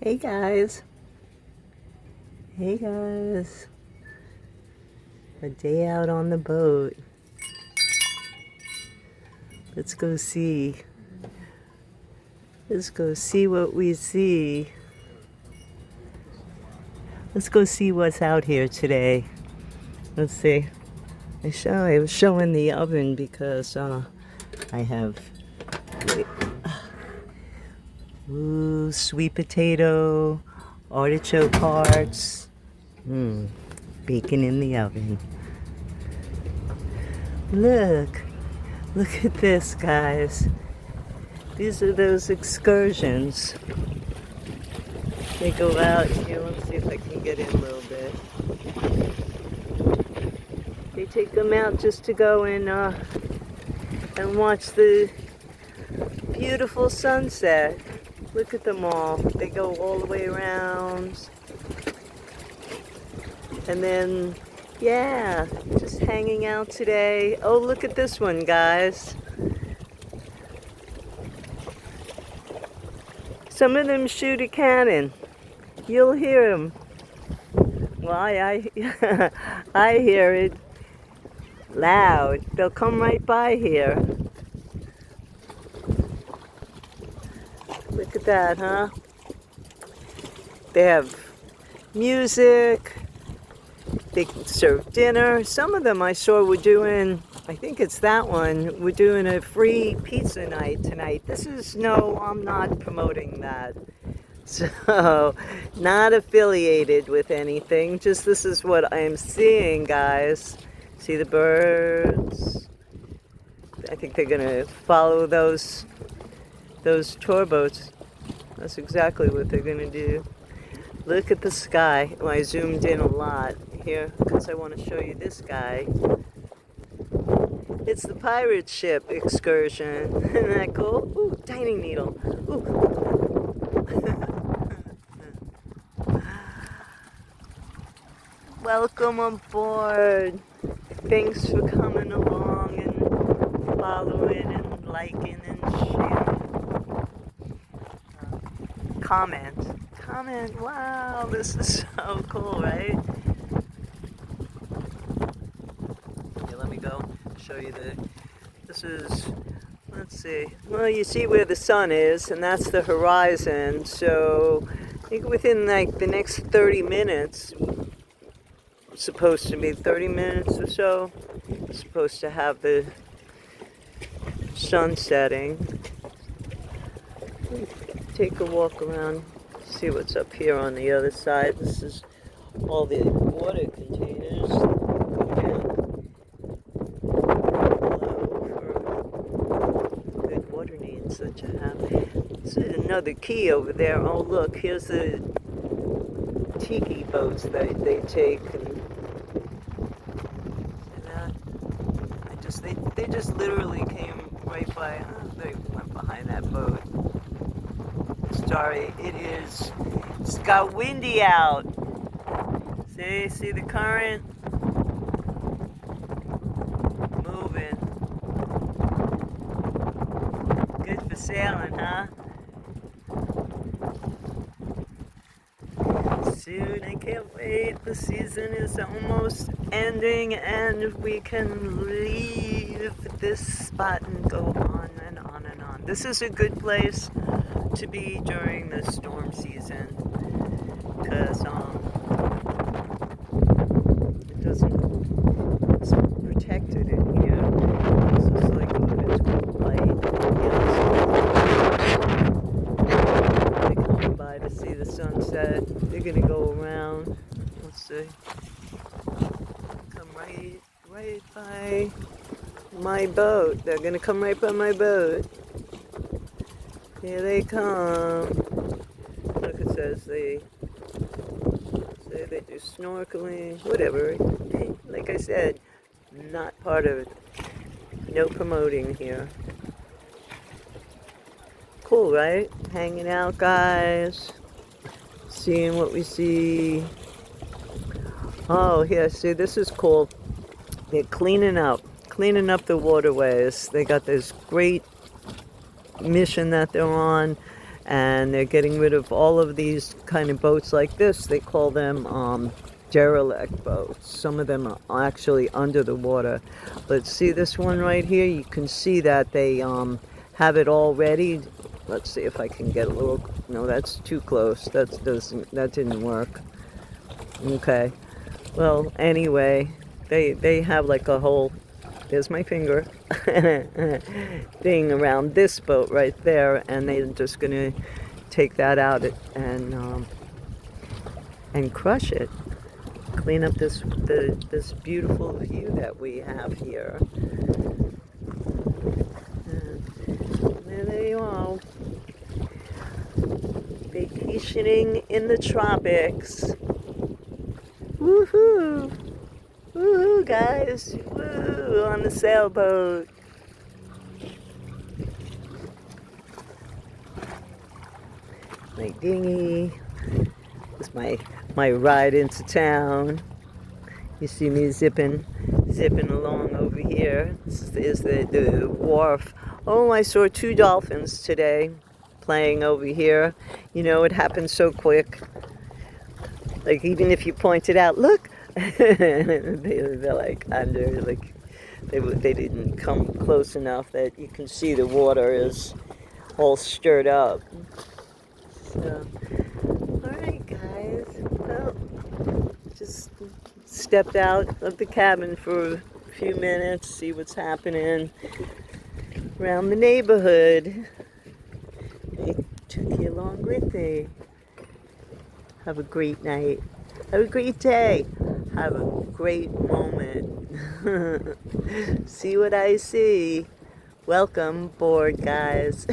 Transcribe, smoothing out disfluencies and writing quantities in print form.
Hey guys. Hey guys. A day out on the boat. Let's go see. Let's go see what we see. Let's go see what's out here today. Let's see. I was showing the oven because I have sweet potato, artichoke hearts, bacon in the oven. Look at this, guys. These are those excursions. They go out here. Let's see if I can get in a little bit. They take them out just to go and watch the beautiful sunset. Look at them all. They go all the way around. And then, yeah, just hanging out today. Oh, look at this one, guys. Some of them shoot a cannon. You'll hear them. Well, I I hear it loud. They'll come right by here. Look at that, huh? They have music. They serve dinner. Some of them I saw were doing, I think it's that one, we're doing a free pizza night tonight. I'm not promoting that. So, not affiliated with anything. Just this is what I'm seeing, guys. See the birds? I think they're gonna follow those tour boats. That's exactly what they're gonna do. Look at the sky. Well, I zoomed in a lot here because I want to show you this guy. It's the pirate ship excursion. Isn't that cool? Ooh, dining needle. Ooh. Welcome aboard. Thanks for coming along and following and liking and sharing. Comment. Wow, this is so cool, right? Okay, let me go show you let's see. Well, you see where the sun is, and that's the horizon. So I think within like the next 30 minutes, supposed to be 30 minutes or so, supposed to have the sun setting. Take a walk around, see what's up here on the other side. This is all the water containers. For good water needs that you have. This is another key over there. Oh look, here's the tiki boats that they take. They just literally came right by. They went behind that boat. Sorry, it's got windy out. See the current? Moving. Good for sailing, huh? Soon, I can't wait. The season is almost ending and we can leave this spot and go on and on and on. This is a good place to be during the storm season because it's protected in here. This is like it's cool light. They're coming by to see the sunset. They're gonna go around. Let's see. Come right by my boat. They're gonna come right by my boat. Here they come. Look, it says they do snorkeling, whatever. Like I said, not part of it. No promoting here. Cool, right? Hanging out, guys. Seeing what we see. Oh, here, see, this is cool. They're cleaning up the waterways. They got this great mission that they're on. and they're getting rid of all of these kind of boats like this. They call them derelict boats. Some of them are actually under the water. But see this one right here? You can see that they have it all ready. Let's see if I can get a little. No, that's too close. That didn't work. Okay. Well, anyway, they have like a whole, there's my finger, thing around this boat right there, and they're just gonna take that out and crush it, clean up this beautiful view that we have here. And there they are, vacationing in the tropics. Woohoo! Woohoo, guys! Woo! On the sailboat. My dinghy. It's my ride into town. You see me zipping along over here. This is the wharf. Oh, I saw 2 dolphins today playing over here. You know, it happened so quick. Like, even if you point it out, look, they're like under, like they didn't come close enough that you can see the water is all stirred up. So, all right, guys. Well, just stepped out of the cabin for a few minutes, see what's happening around the neighborhood. I took you along with me. Have a great night. Have a great day. Have a great moment. See what I see. Welcome aboard, guys.